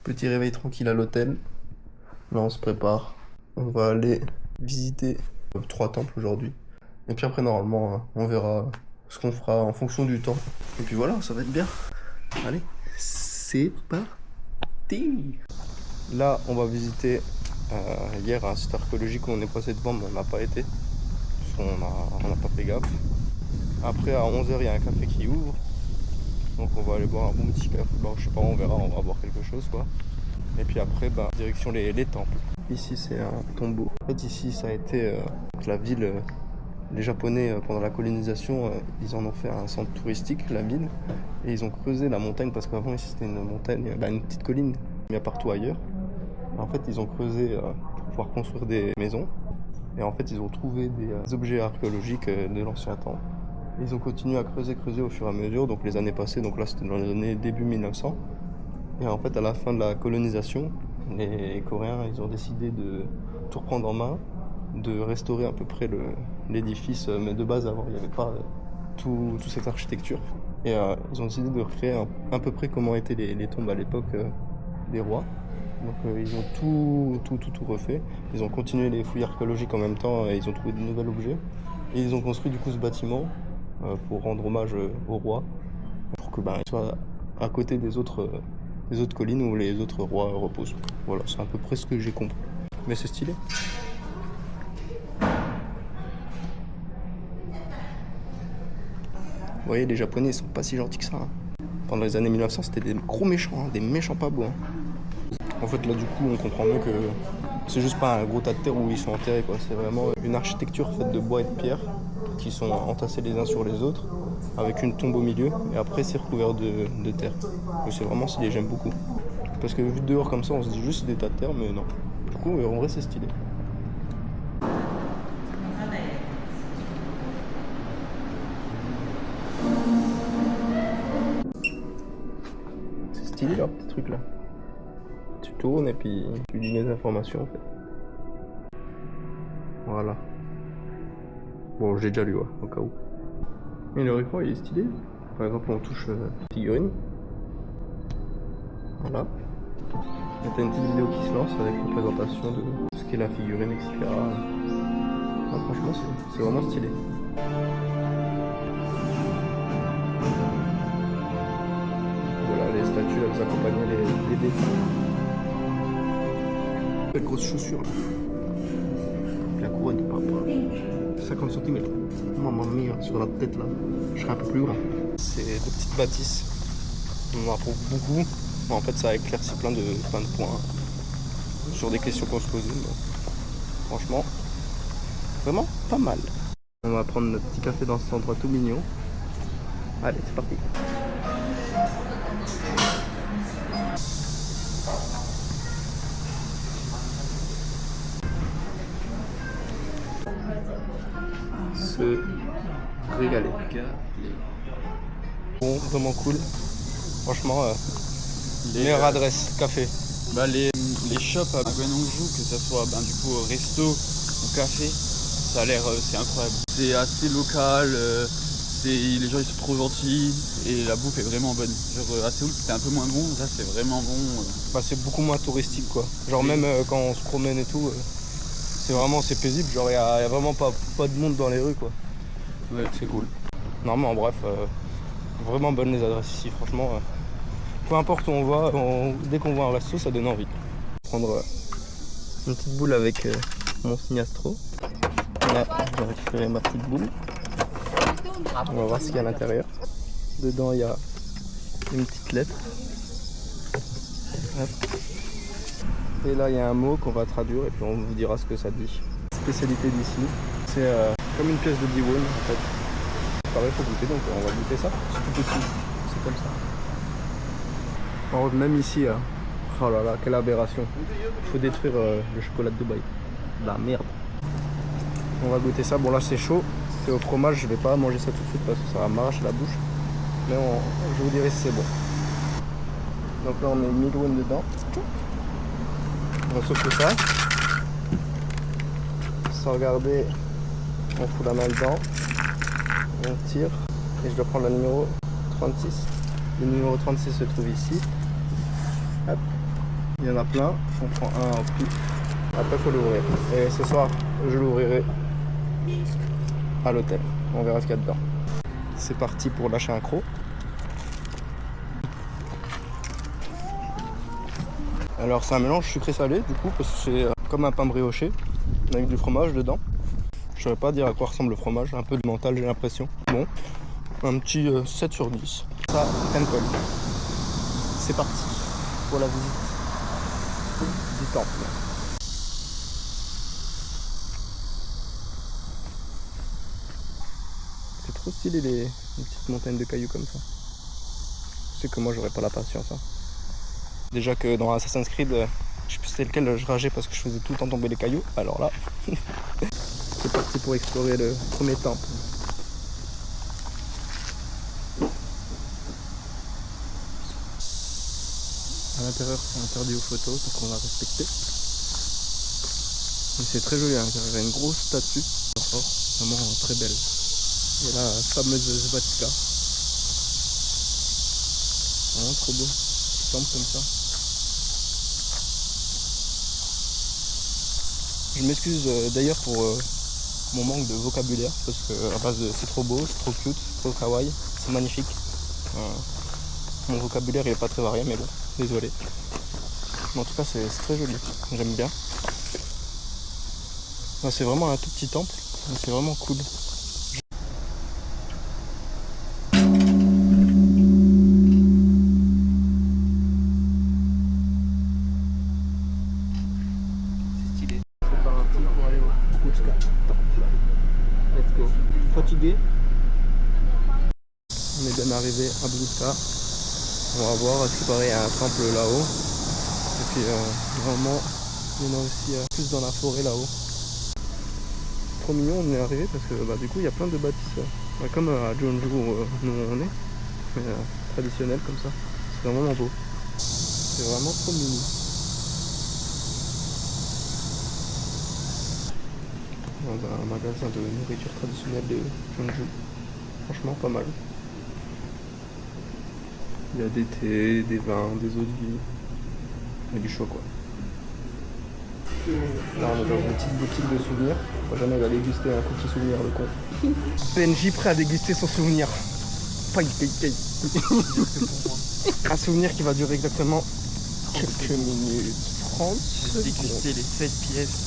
Petit réveil tranquille à l'hôtel. Là on se prépare. On va aller visiter 3 temples aujourd'hui. Et puis après normalement on verra ce qu'on fera en fonction du temps. Et puis voilà, ça va être bien. Allez, c'est parti. Là on va visiter hier un site archéologique où on est passé devant mais on n'a pas été. Parce qu'on n'a pas fait gaffe. Après à 11 h il y a un café qui ouvre. Donc on va aller boire un bon petit café. Bon, je sais pas, on verra, on va boire quelque chose quoi. Et puis après, direction les temples. Ici c'est un tombeau. En fait ici ça a été la ville, les Japonais pendant la colonisation, ils en ont fait un centre touristique, la ville. Et ils ont creusé la montagne parce qu'avant ici c'était une montagne, une petite colline, il y a partout ailleurs. Et en fait ils ont creusé pour pouvoir construire des maisons. Et en fait ils ont trouvé des objets archéologiques de l'ancien temps. Ils ont continué à creuser au fur et à mesure, donc les années passées, donc là c'était dans les années début 1900. Et en fait à la fin de la colonisation, les Coréens ils ont décidé de tout reprendre en main, de restaurer à peu près l'édifice, mais de base avant il n'y avait pas toute cette architecture. Et ils ont décidé de recréer à peu près comment étaient les tombes à l'époque des rois. Donc ils ont tout refait. Ils ont continué les fouilles archéologiques en même temps et ils ont trouvé de nouveaux objets. Et ils ont construit du coup ce bâtiment pour rendre hommage au roi, pour que il soit à côté des autres collines où les autres rois reposent. Voilà, c'est à peu près ce que j'ai compris. Mais c'est stylé. Vous voyez, les Japonais ils sont pas si gentils que ça. Pendant les années 1900, c'était des gros méchants, des méchants pas beaux. En fait, là du coup, on comprend mieux que c'est juste pas un gros tas de terre où ils sont enterrés, quoi. C'est vraiment une architecture faite de bois et de pierre qui sont entassés les uns sur les autres, avec une tombe au milieu, et après c'est recouvert de terre. C'est vraiment stylé, j'aime beaucoup. Parce que vu de dehors comme ça, on se dit juste c'est des tas de terre, mais non. Du coup, en vrai, c'est stylé. C'est stylé leur petit truc là. Tu tournes et puis tu lis les informations en fait. Voilà. Bon, j'ai déjà lu, ouais, au cas où. Et le écran il est stylé. Par exemple, on touche figurine. Voilà. Et t'as une petite vidéo qui se lance avec une présentation de ce qu'est la figurine, etc. Ah, franchement, c'est vraiment stylé. Voilà, les statues, elles accompagnaient les défunts. Belle grosse chaussure là. La couronne, papa. 50 cm. Maman mia, sur la tête là. Je serais un peu plus grand. C'est des petites bâtisses. On en trouve beaucoup. En fait, ça a éclairci plein de points sur des questions qu'on se posait. Mais franchement, vraiment pas mal. On va prendre notre petit café dans cet endroit tout mignon. Allez, c'est parti. Se régaler. Bon, vraiment cool. Franchement, meilleure adresse, café. Les shops à Guanongju, que ça soit du coup resto ou café, ça a l'air, c'est incroyable. C'est assez local, les gens ils sont trop gentils et la bouffe est vraiment bonne. Genre à Séoul c'était un peu moins bon, là c'est vraiment bon. C'est beaucoup moins touristique quoi. Genre oui. Même quand on se promène et tout, c'est paisible. Genre il y a vraiment pas de monde dans les rues quoi. Ouais, c'est cool. Non mais en bref, vraiment bonnes les adresses ici, franchement. Peu importe où on va, dès qu'on voit un resto, ça donne envie. Prendre une petite boule avec mon signe astro. Là, j'ai récupéré ma petite boule. On va voir ce qu'il y a à l'intérieur. Dedans, il y a une petite lettre. Hop. Et là, il y a un mot qu'on va traduire et puis on vous dira ce que ça dit. Spécialité d'ici, c'est comme une pièce de diwon en fait. Pareil, faut goûter, donc on va goûter ça. C'est tout petit, c'est comme ça. Même ici, oh là là, quelle aberration. Il faut détruire le chocolat de Dubaï. La merde. On va goûter ça. Bon là c'est chaud, c'est au fromage, je vais pas manger ça tout de suite parce que ça va m'arracher la bouche. Mais je vous dirai si c'est bon. Donc là on met 1000 won dedans. On va souffler ça. Sans regarder, on fout la main dedans. On tire. Et je dois prendre le numéro 36. Le numéro 36 se trouve ici. Hop. Il y en a plein, on prend un au pif. Après faut l'ouvrir. Et ce soir, je l'ouvrirai à l'hôtel. On verra ce qu'il y a dedans. C'est parti pour lâcher un croc. Alors c'est un mélange sucré-salé du coup, parce que c'est comme un pain brioché avec du fromage dedans. Je saurais pas dire à quoi ressemble le fromage, un peu de mental j'ai l'impression. Bon, un petit 7 sur 10. Ça, temple. C'est parti pour la visite du temple. C'est trop stylé les petites montagnes de cailloux comme ça. Je sais que moi j'aurais pas la patience. Hein. Déjà que dans Assassin's Creed, je sais plus c'était lequel je rageais parce que je faisais tout le temps tomber les cailloux. Alors là, c'est parti pour explorer le premier temple. À l'intérieur c'est interdit aux photos parce qu'on va respecter. Mais c'est très joli à l'intérieur, il y a une grosse statue. Vraiment très belle. Et là, la fameuse Svatika. Vraiment trop beau. Petit temple comme ça. Je m'excuse d'ailleurs pour mon manque de vocabulaire parce que à base de c'est trop beau, c'est trop cute, c'est trop kawaii, c'est magnifique. Mon vocabulaire il est pas très varié mais bon, désolé. Mais en tout cas c'est très joli, j'aime bien. C'est vraiment un tout petit temple, c'est vraiment cool. Let's go. Fatigué. On est bien arrivé à Bluska. On va voir, est-ce qu'il paraît, il y a un temple là-haut. Et puis normalement, il y en a aussi plus dans la forêt là-haut. C'est trop mignon, on est arrivé parce que du coup il y a plein de bâtisses. Comme à Jeonju où nous on est. Mais traditionnel comme ça. C'est vraiment beau. C'est vraiment trop mignon. Dans un magasin de nourriture traditionnelle de Jeonju. Franchement pas mal. Il y a des thés, des vins, des eaux de vie et du choix quoi. Là on est dans une petite boutique de souvenirs. Faut jamais va déguster un cookie souvenir le con. PNJ prêt à déguster son souvenir. Un souvenir qui va durer exactement quelques minutes. 30 secondes. Déguster les 7 pièces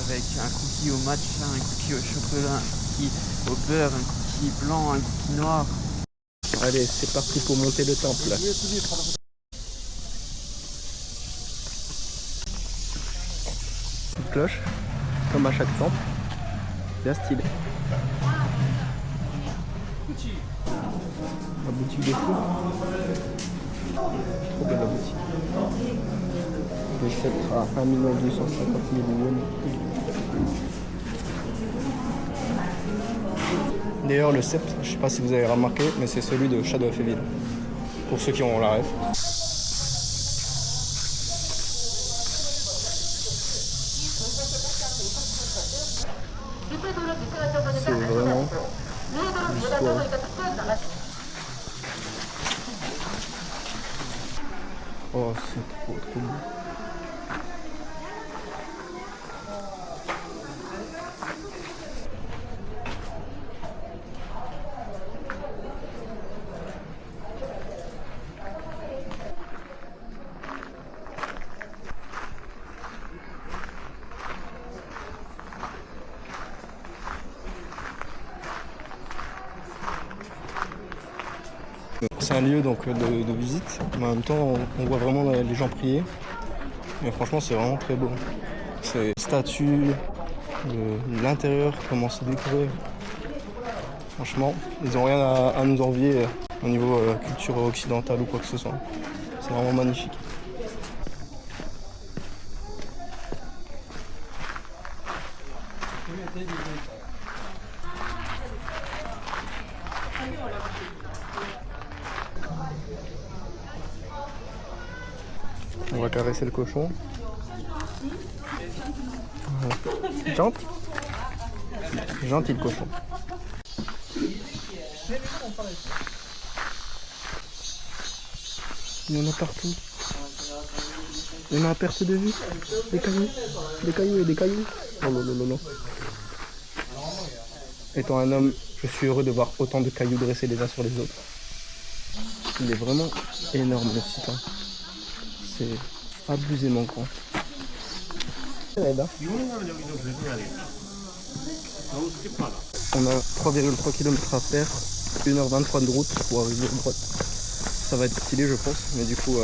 avec un cookie au matcha, un cookie au chocolat, un cookie au beurre, un cookie blanc, un cookie noir. Allez, c'est parti pour monter le temple. Petite cloche, comme à chaque temple. Bien stylé. La boutique des fous. Trop belle la boutique. Le sceptre à 1 250 000 won. D'ailleurs le sceptre, je sais pas si vous avez remarqué, mais c'est celui de Shadow of Evil. Pour ceux qui ont la ref. C'est vraiment l'histoire. Oh c'est trop beau. C'est un lieu donc de visite, mais en même temps on voit vraiment les gens prier. Et franchement c'est vraiment très beau. Ces statues, l'intérieur, comment c'est décoré. Franchement, ils n'ont rien à nous envier au niveau culture occidentale ou quoi que ce soit. C'est vraiment magnifique. On va caresser le cochon. Gentil. Gentil le cochon. Il y en a partout. Il y en a à perte de vue. Des cailloux. Des cailloux et des cailloux. Oh là là là là. Étant un homme, je suis heureux de voir autant de cailloux dressés les uns sur les autres. Il est vraiment énorme le site. Hein. C'est abusément grand. On a 3,3 km à faire, 1h23 de route pour arriver à droite. Ça va être stylé je pense, mais du coup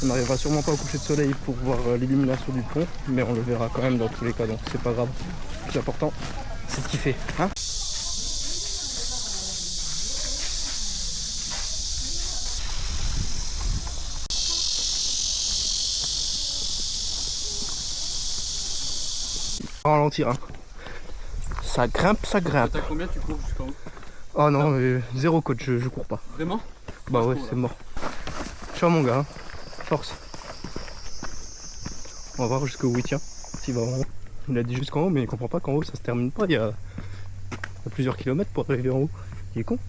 on n'arrivera sûrement pas au coucher de soleil pour voir l'illumination du pont, mais on le verra quand même dans tous les cas, donc c'est pas grave. Le plus important, c'est de kiffer. Hein. Ralentir, hein. Ça grimpe, ça grimpe. T'as combien tu cours jusqu'en haut? Oh non, zéro coach, je cours pas. Vraiment? Bah ouais, c'est mort. Ciao mon gars, hein. Force. On va voir jusqu'où il tient. S'il va en haut. Il a dit jusqu'en haut, mais il comprend pas qu'en haut ça se termine pas. Il y a plusieurs kilomètres pour arriver en haut. Il est con.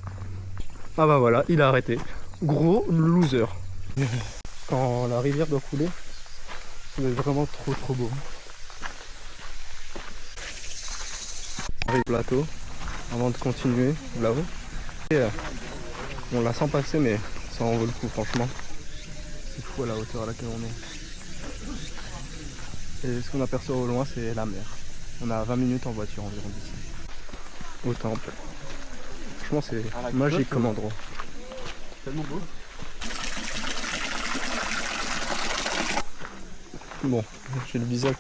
Ah bah voilà, il a arrêté. Gros loser. Quand la rivière doit couler, c'est vraiment trop beau. Arrive plateau avant de continuer là-haut. On la sent passer, mais ça en vaut le coup franchement. C'est fou à la hauteur à laquelle on est. Et ce qu'on aperçoit au loin, c'est la mer. On a 20 minutes en voiture environ d'ici. Au temple. Franchement, c'est magique comme endroit. Tellement beau. Bon, j'ai le visage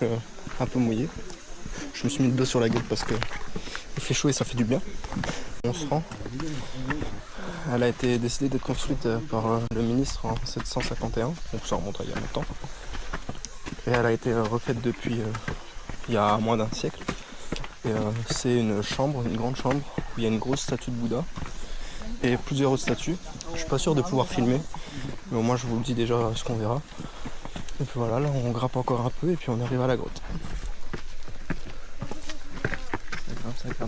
un peu mouillé. Je me suis mis le dos sur la gueule parce que il fait chaud et ça fait du bien. On se rend. Elle a été décidée d'être construite par le ministre en 751, donc ça remonte à il y a longtemps. Et elle a été refaite depuis il y a moins d'un siècle. Et c'est une chambre, une grande chambre, où il y a une grosse statue de Bouddha et plusieurs autres statues. Je suis pas sûr de pouvoir filmer, mais au moins je vous le dis déjà ce qu'on verra. Et puis voilà, là on grimpe encore un peu et puis on arrive à la grotte.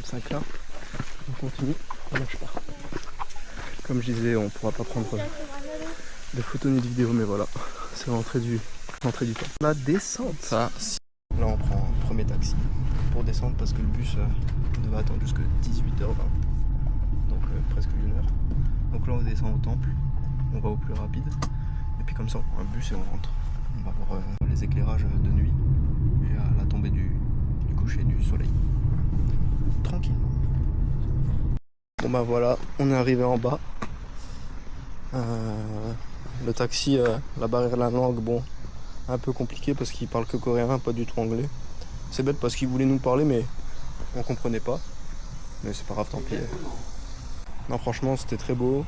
Ça grimpe. On continue, on lâche pas. Comme je disais, on pourra pas prendre de photos ni de vidéos, mais voilà, c'est l'entrée du temps. La descente. Ça, là on prend un premier taxi pour descendre parce que le bus devait attendre jusqu'à 18h20, donc presque 1 heure. Donc là on descend au temple, on va au plus rapide, et puis comme ça on prend un bus et on rentre. On va voir les éclairages de nuit et à la tombée du coucher du soleil. Tranquillement. Bon bah voilà, on est arrivé en bas. Le taxi, la barrière de la langue, bon, un peu compliqué parce qu'il parle que coréen, pas du tout anglais. C'est bête parce qu'il voulait nous parler mais on comprenait pas. Mais c'est pas grave, tant pis. Non franchement c'était très beau.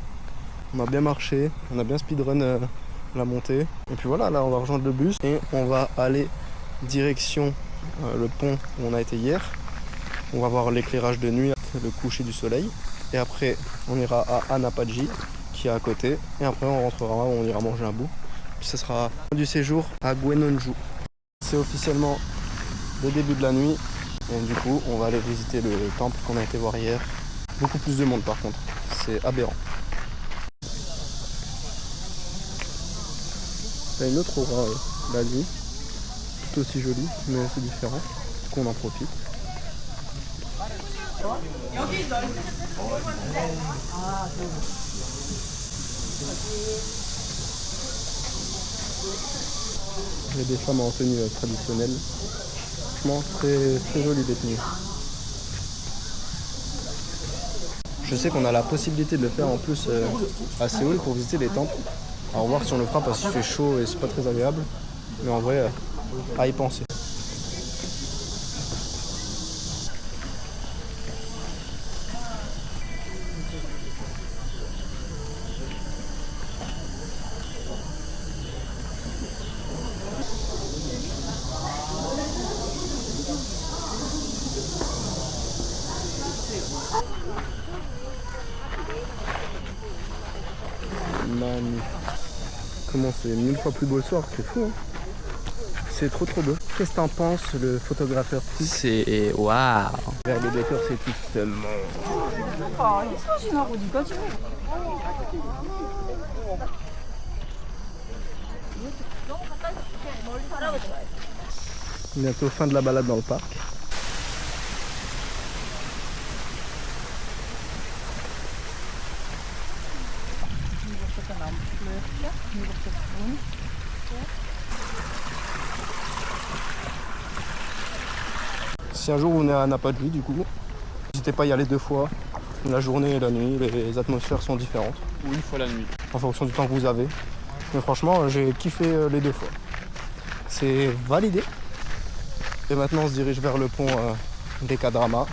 On a bien marché, on a bien speedrun la montée. Et puis voilà, là on va rejoindre le bus et on va aller direction le pont où on a été hier. On va voir l'éclairage de nuit, le coucher du soleil. Et après, on ira à Anapaji, qui est à côté. Et après, on rentrera, on ira manger un bout. Puis ce sera du séjour à Gwenonju. C'est officiellement le début de la nuit. Et du coup, on va aller visiter le temple qu'on a été voir hier. Beaucoup plus de monde par contre. C'est aberrant. Il y a une autre aura la nuit. Tout aussi jolie, mais c'est différent. Du coup, on en profite. Il y a des femmes en tenue traditionnelle. Franchement, très joli des tenues. Je sais qu'on a la possibilité de le faire en plus à Séoul pour visiter les temples. Alors voir si on le fera parce qu'il fait chaud et c'est pas très agréable. Mais en vrai, à y penser. Magnifique. Comment c'est 1000 fois plus beau le soir, c'est fou hein. C'est trop beau. Qu'est-ce que t'en penses, le photographeur? C'est waouh. Vers le décor, c'est tout seulement. 이 사진하고 네가 찍어. 너무 갖다 줄게. Bientôt fin de la balade dans le parc. Si un jour vous venez à Napadji, du coup, n'hésitez pas à y aller 2 fois. La journée et la nuit, les atmosphères sont différentes. Ou une fois la nuit. En fonction du temps que vous avez. Mais franchement, j'ai kiffé les 2 fois. C'est validé. Et maintenant, on se dirige vers le pont des Kadrama.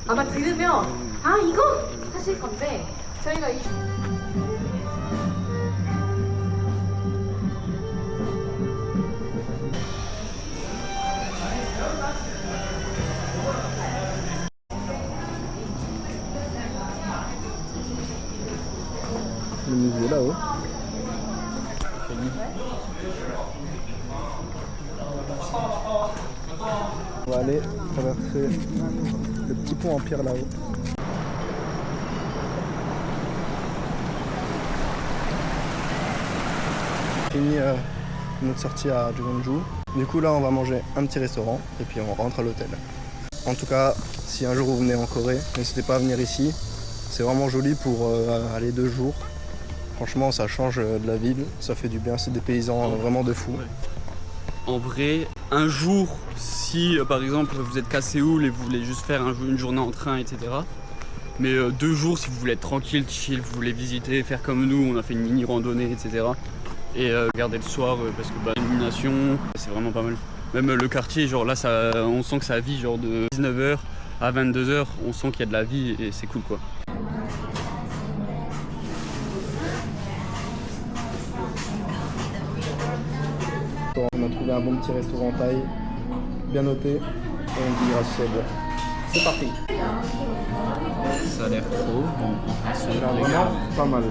아마 들으면 아 이거 하실 건데 저희가 이 Le musée là-haut. On va aller traverser le petit pont en pierre là-haut. Fini notre sortie à Jeonju. Du coup là on va manger un petit restaurant et puis on rentre à l'hôtel. En tout cas, si un jour vous venez en Corée, n'hésitez pas à venir ici. C'est vraiment joli pour aller 2 jours. Franchement, ça change de la ville, ça fait du bien, c'est des paysans vraiment de fou. En vrai, un jour, si par exemple vous êtes qu'à Séoul et vous voulez juste faire une journée en train, etc. Mais 2 jours si vous voulez être tranquille, chill, vous voulez visiter, faire comme nous, on a fait une mini randonnée, etc. Et regarder le soir parce que l'illumination, c'est vraiment pas mal. Même le quartier, genre là, on sent que ça vit genre de 19h à 22h, on sent qu'il y a de la vie et c'est cool quoi. On a trouvé un bon petit restaurant thaï, bien noté, et on dit gracias. C'est parti. Ça a l'air trop bon. Ça a l'air vraiment pas mal.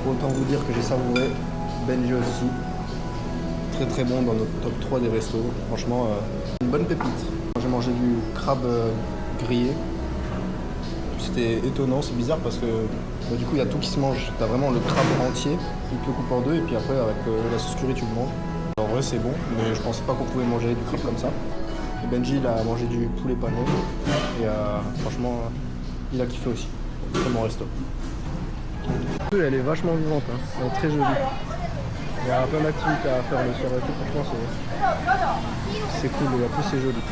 Autant vous dire que j'ai savouré, Benji aussi. Très très bon dans notre top 3 des restos. Franchement, une bonne pépite. J'ai mangé du crabe grillé. C'était étonnant, c'est bizarre parce que du coup il y a tout qui se mange. T'as vraiment le crabe entier, il te le coupe en 2 et puis après avec la sauce curry tu le manges. En vrai c'est bon, mais je pensais pas qu'on pouvait manger du crabe comme ça. Et Benji il a mangé du poulet pané et franchement il a kiffé aussi. Très bon resto. Elle est vachement vivante, hein. Elle est très jolie. Il y a plein d'activités à faire le soir et tout, franchement c'est cool, et en plus c'est joli.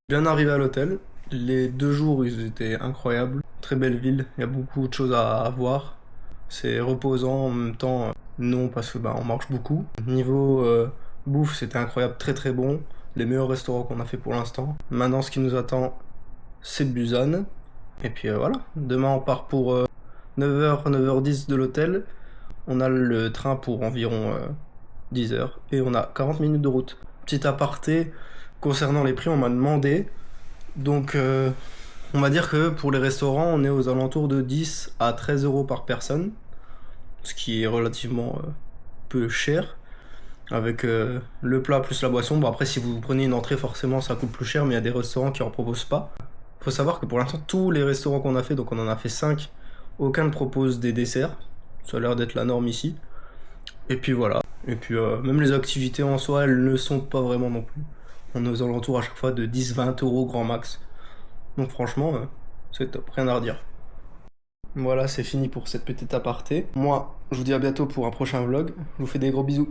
Bien arrivé à l'hôtel, les 2 jours ils étaient incroyables, très belle ville, il y a beaucoup de choses à voir, c'est reposant en même temps non parce que on marche beaucoup. Niveau bouffe c'était incroyable, très très bon, les meilleurs restaurants qu'on a fait pour l'instant. Maintenant ce qui nous attend c'est Busan, et puis voilà, demain on part pour 9h, 9h10 de l'hôtel, on a le train pour environ 10h et on a 40 minutes de route. Petit aparté, concernant les prix, on m'a demandé, donc on va dire que pour les restaurants, on est aux alentours de 10 à 13 euros par personne, ce qui est relativement peu cher, avec le plat plus la boisson. Bon après, si vous prenez une entrée, forcément ça coûte plus cher, mais il y a des restaurants qui en proposent pas. Faut savoir que pour l'instant, tous les restaurants qu'on a fait, donc on en a fait 5, aucun ne propose des desserts, ça a l'air d'être la norme ici. Et puis voilà, et puis même les activités en soi, elles ne sont pas vraiment non plus. On est aux alentours à chaque fois de 10-20 euros grand max. Donc franchement, c'est top, rien à redire. Voilà, c'est fini pour cette petite aparté. Moi, je vous dis à bientôt pour un prochain vlog. Je vous fais des gros bisous.